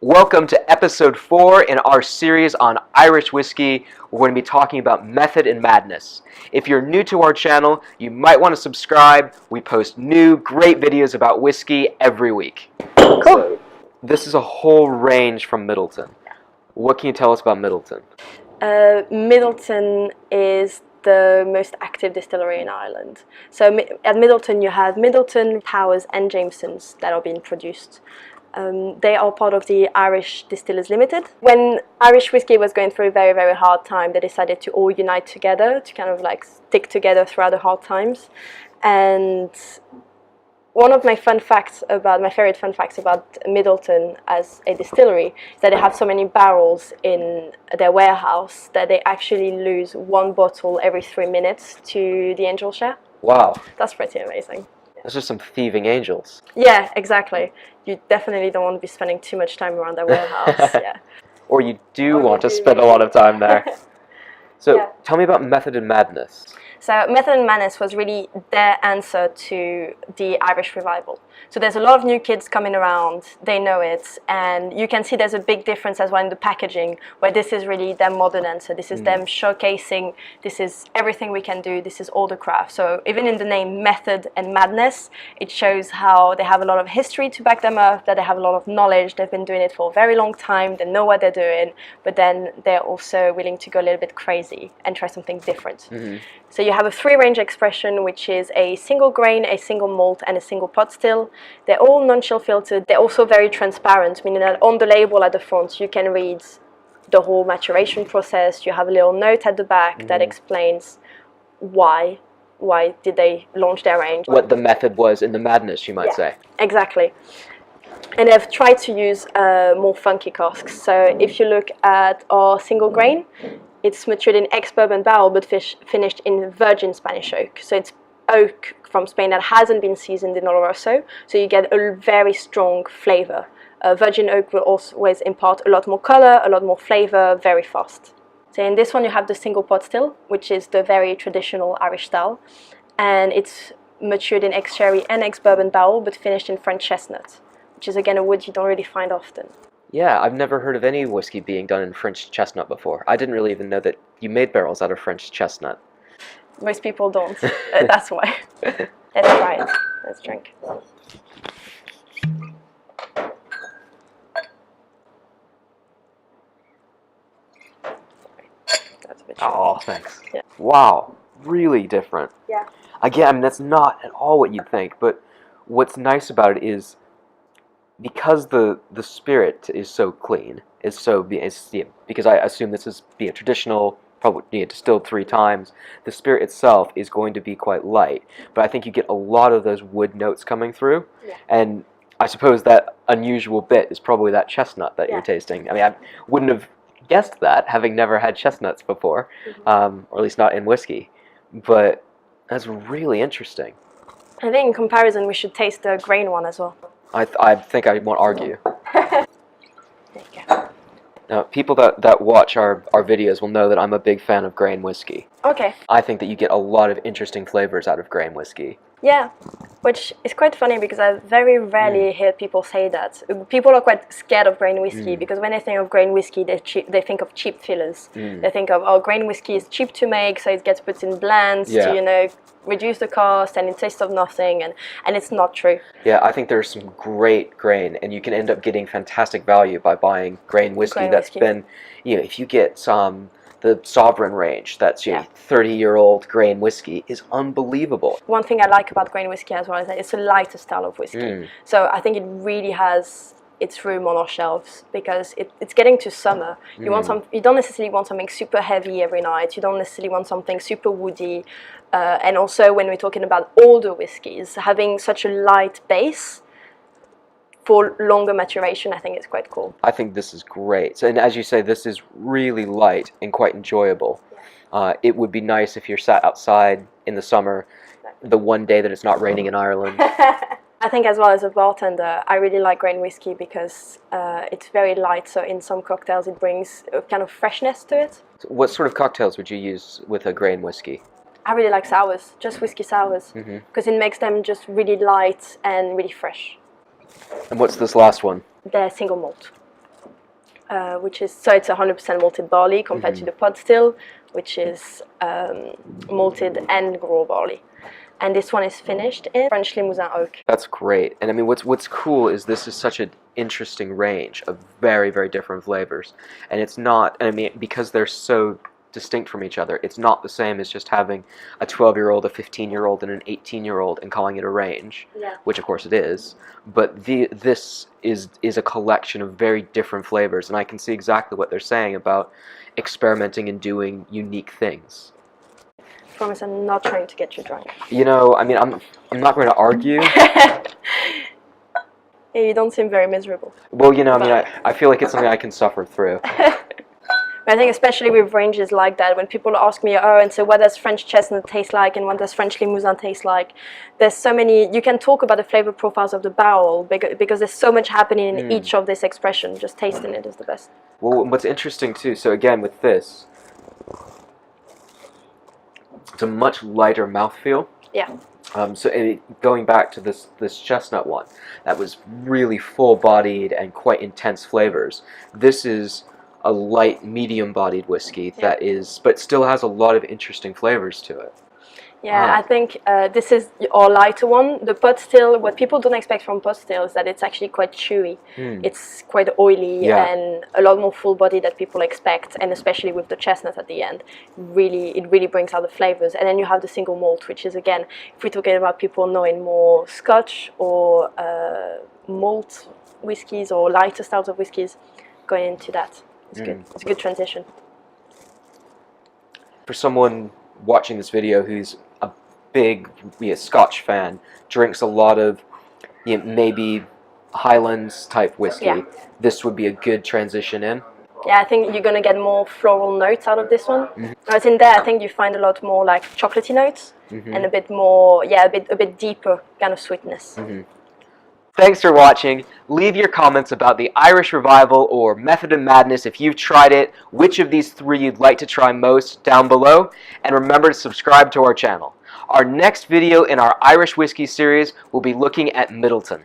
Welcome to episode 4 in our series on Irish whiskey. We're going to be talking about method and madness. If you're new to our channel, you might want to subscribe. We post new, great videos about whiskey every week. Cool. So, this is a whole range from Midleton. What can you tell us about Midleton? Midleton is the most active distillery in Ireland. So at Midleton you have Midleton, Powers and Jameson's that are being produced. They are part of the Irish Distillers Limited. When Irish whiskey was going through a very, very hard time, they decided to all unite together to kind of like stick together throughout the hard times. And one of my favorite fun facts about Midleton as a distillery is that they have so many barrels in their warehouse that they actually lose one bottle every 3 minutes to the angel share. Wow. That's pretty amazing. Those are some thieving angels. Yeah, exactly. You definitely don't want to be spending too much time around their warehouse. Yeah. Or you do want to spend a lot of time there. So tell me about Method and Madness. So Method and Madness was really their answer to the Irish revival. So there's a lot of new kids coming around, they know it, and you can see there's a big difference as well in the packaging, where this is really their modern answer. This is them showcasing, this is everything we can do, this is all the craft. So even in the name Method and Madness, it shows how they have a lot of history to back them up, that they have a lot of knowledge, they've been doing it for a very long time, they know what they're doing, but then they're also willing to go a little bit crazy and try something different. So you have a 3-range expression, which is a single grain, a single malt, and a single pot still. They're all non-chill filtered. They're also very transparent, meaning that on the label at the front, you can read the whole maturation process. You have a little note at the back that explains why did they launch their range. What the method was in the madness, you might say. Exactly. And they've tried to use more funky casks. So if you look at our single grain, it's matured in ex-bourbon barrel, but finished in virgin Spanish oak. So it's oak from Spain that hasn't been seasoned in Oloroso. So you get a very strong flavor. Virgin oak will always impart a lot more color, a lot more flavor, very fast. So in this one you have the single pot still, which is the very traditional Irish style. And it's matured in ex-sherry and ex-bourbon barrel, but finished in French chestnut, which is again a wood you don't really find often. Yeah, I've never heard of any whiskey being done in French chestnut before. I didn't really even know that you made barrels out of French chestnut. Most people don't. That's why. Let's try it. Let's drink. That's a bit Oh, thanks. Yeah. Wow, really different. Yeah. Again, I mean, that's not at all what you'd think, but what's nice about it is because the spirit is so clean, because I assume this is a traditional, probably distilled 3 times, the spirit itself is going to be quite light. But I think you get a lot of those wood notes coming through, and I suppose that unusual bit is probably that chestnut that you're tasting. I mean, I wouldn't have guessed that, having never had chestnuts before, or at least not in whiskey, but that's really interesting. I think in comparison we should taste the grain one as well. I think I won't argue. There you go. Now, people that watch our videos will know that I'm a big fan of grain whiskey. Okay. I think that you get a lot of interesting flavors out of grain whiskey. Yeah, which is quite funny because I very rarely hear people say that. People are quite scared of grain whiskey because when they think of grain whiskey, they think of cheap fillers. They think of, oh, grain whiskey is cheap to make, so it gets put in blends to, reduce the cost, and it tastes of nothing, and it's not true. Yeah, I think there's some great grain, and you can end up getting fantastic value by buying grain whiskey that's been, if you get the Sovereign range, that's 30-year-old grain whiskey, is unbelievable. One thing I like about grain whiskey as well is that it's a lighter style of whiskey. So I think it really has its room on our shelves because it's getting to summer. You don't necessarily want something super heavy every night. You don't necessarily want something super woody. And also when we're talking about older whiskies, having such a light base for longer maturation, I think it's quite cool. I think this is great. So, and as you say, this is really light and quite enjoyable. It would be nice if you're sat outside in the summer, the one day that it's not raining in Ireland. I think as well as a bartender, I really like grain whiskey because it's very light, so in some cocktails it brings a kind of freshness to it. So what sort of cocktails would you use with a grain whiskey? I really like sours, just whiskey sours, because it makes them just really light and really fresh. And what's this last one? They're single malt. which is, so it's 100% malted barley compared to the pot still, which is malted and grow barley. And this one is finished in French Limousin oak. That's great. And I mean, what's cool is this is such an interesting range of very, very different flavors. And it's not, I mean, because they're so distinct from each other, it's not the same as just having a 12-year-old, a 15-year-old, and an 18-year-old and calling it a range, which of course it is. But this is a collection of very different flavors, and I can see exactly what they're saying about experimenting and doing unique things. I promise I'm not trying to get you drunk. You know, I mean, I'm not going to argue. Yeah, you don't seem very miserable. Well, you know, I mean, I feel like it's something I can suffer through. I think especially with ranges like that, when people ask me, oh, and so what does French chestnut taste like and what does French Limousin taste like? There's so many, you can talk about the flavor profiles of the barrel because there's so much happening in each of this expression. Just tasting it is the best. Well, what's interesting too, so again with this, it's a much lighter mouthfeel. Yeah. So going back to this chestnut one, that was really full-bodied and quite intense flavors. This is a light, medium-bodied whiskey that is, but still has a lot of interesting flavors to it. Yeah, I think this is our lighter one. The pot still, what people don't expect from pot still is that it's actually quite chewy. It's quite oily and a lot more full-bodied than people expect, and especially with the chestnut at the end, it really brings out the flavors. And then you have the single malt, which is, again, if we're talking about people knowing more Scotch or malt whiskies or lighter styles of whiskies, going into that. It's good. It's a good transition. For someone watching this video who's a big Scotch fan, drinks a lot of maybe Highlands type whiskey, this would be a good transition in. Yeah, I think you're going to get more floral notes out of this one. Whereas in there, I think you find a lot more like chocolatey notes and a bit more, a bit deeper kind of sweetness. Thanks for watching. Leave your comments about the Irish Revival or Method of Madness if you've tried it, which of these three you'd like to try most down below, and remember to subscribe to our channel. Our next video in our Irish Whiskey series will be looking at Midleton.